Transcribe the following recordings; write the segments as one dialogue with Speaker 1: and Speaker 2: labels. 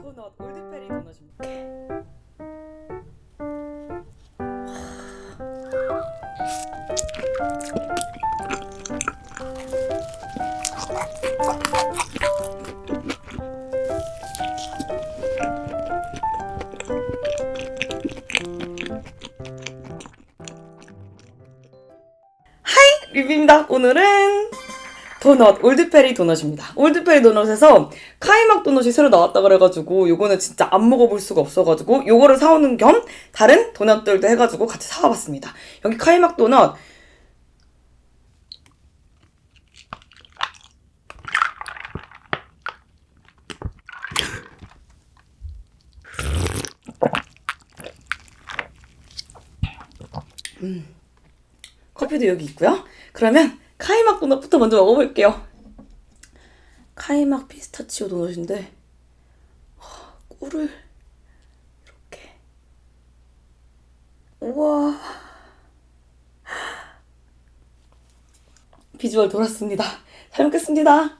Speaker 1: 도넛 올드페리 도넛입니다. 리뷰입니다. 오늘은 도넛 올드페리 도넛입니다. 올드페리 도넛에서 카이막 도넛이 새로 나왔다 그래가지고 요거는 진짜 안 먹어볼 수가 없어가지고 요거를 사오는 겸 다른 도넛들도 해가지고 같이 사와봤습니다. 여기 카이막 도넛 커피도 여기 있고요. 그러면 카이막 도넛부터 먼저 먹어볼게요. 카이막 피스타치오 도넛인데 꿀을 이렇게 우와 비주얼 돌았습니다. 잘 먹겠습니다.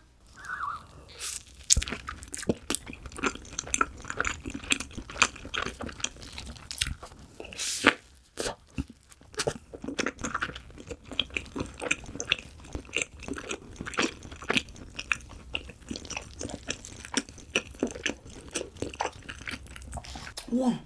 Speaker 1: 우와.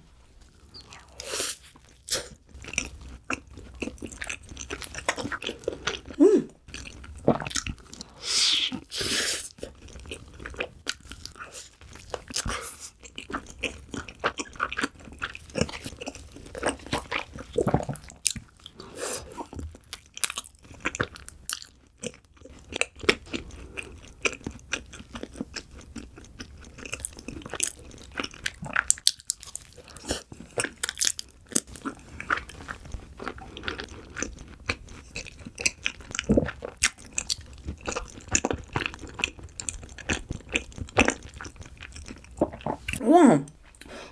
Speaker 1: 우와,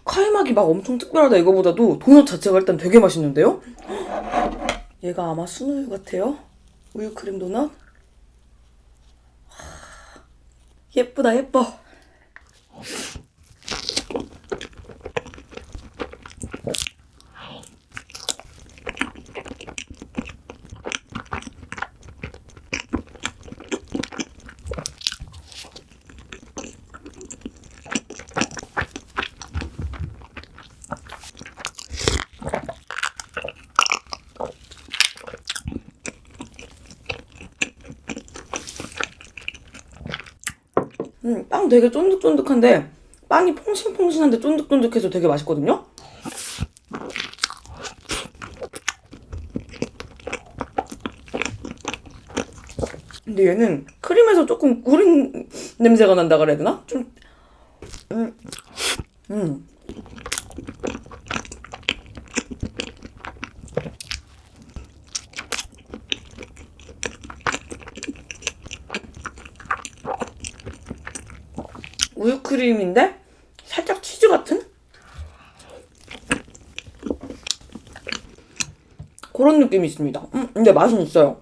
Speaker 1: 카이막이 막 엄청 특별하다 이거보다도 도넛 자체가 일단 되게 맛있는데요? 얘가 아마 순우유 같아요. 우유 크림 도넛. 예쁘다 예뻐. 빵 되게 쫀득쫀득한데 빵이 퐁신퐁신한데 쫀득쫀득해서 되게 맛있거든요? 근데 얘는 크림에서 조금 구린 냄새가 난다 그래야 되나? 좀 우유 크림인데 살짝 치즈 같은? 그런 느낌이 있습니다. 근데 맛은 있어요.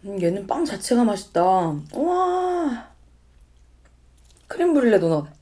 Speaker 1: 얘는 빵 자체가 맛있다. 우와. 크림 브릴레 도넛.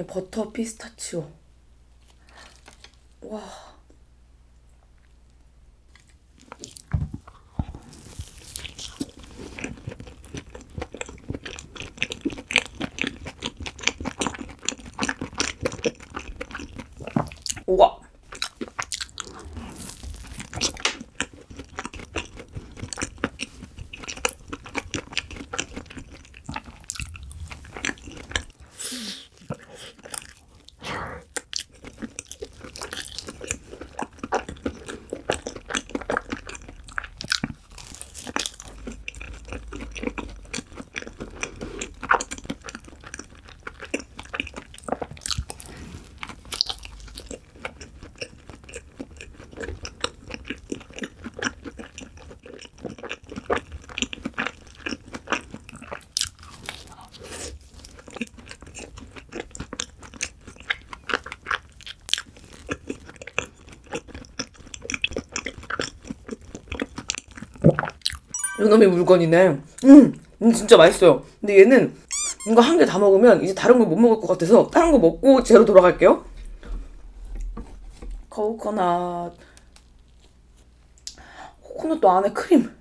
Speaker 1: 버터 피스타치오. 와. 우와. 요놈이 물건이네. 진짜 맛있어요. 근데 얘는 뭔가 한 개 다 먹으면 이제 다른 걸 못 먹을 것 같아서 다른 거 먹고 제로 돌아갈게요. 코코넛도 안에 크림.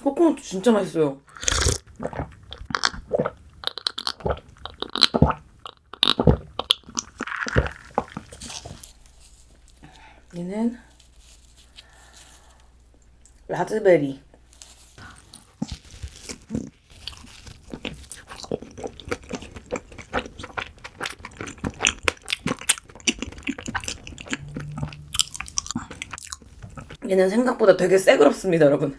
Speaker 1: 코코넛도 진짜 맛있어요. 얘는 라즈베리. 얘는 생각보다 되게 새그럽습니다, 여러분.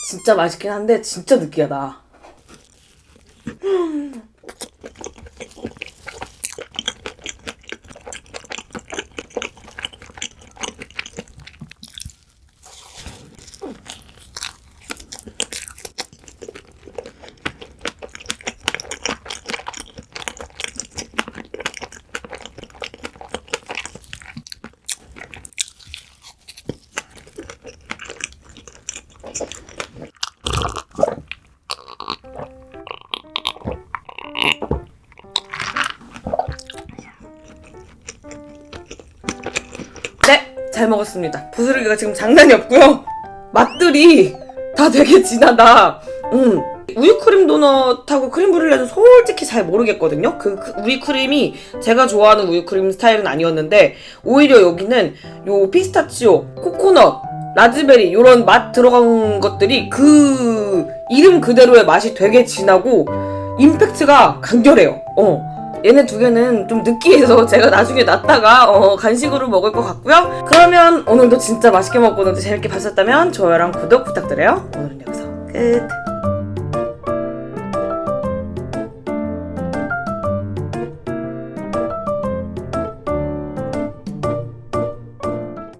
Speaker 1: 진짜 맛있긴 한데 진짜 느끼하다. 네, 잘 먹었습니다. 부스러기가 지금 장난이 없고요. 맛들이 다 되게 진하다. 우유크림 도넛하고 크림 브룰레는 솔직히 잘 모르겠거든요. 그 우유크림이 제가 좋아하는 우유크림 스타일은 아니었는데 오히려 여기는 요 피스타치오, 코코넛, 라즈베리 요런 맛 들어간 것들이 그 이름 그대로의 맛이 되게 진하고 임팩트가 강렬해요. 얘네 두 개는 좀 느끼해서 제가 나중에 놨다가 간식으로 먹을 것 같고요. 그러면 오늘도 진짜 맛있게 먹고 재밌게 봤었다면 좋아요랑 구독 부탁드려요. 오늘은 여기서 끝.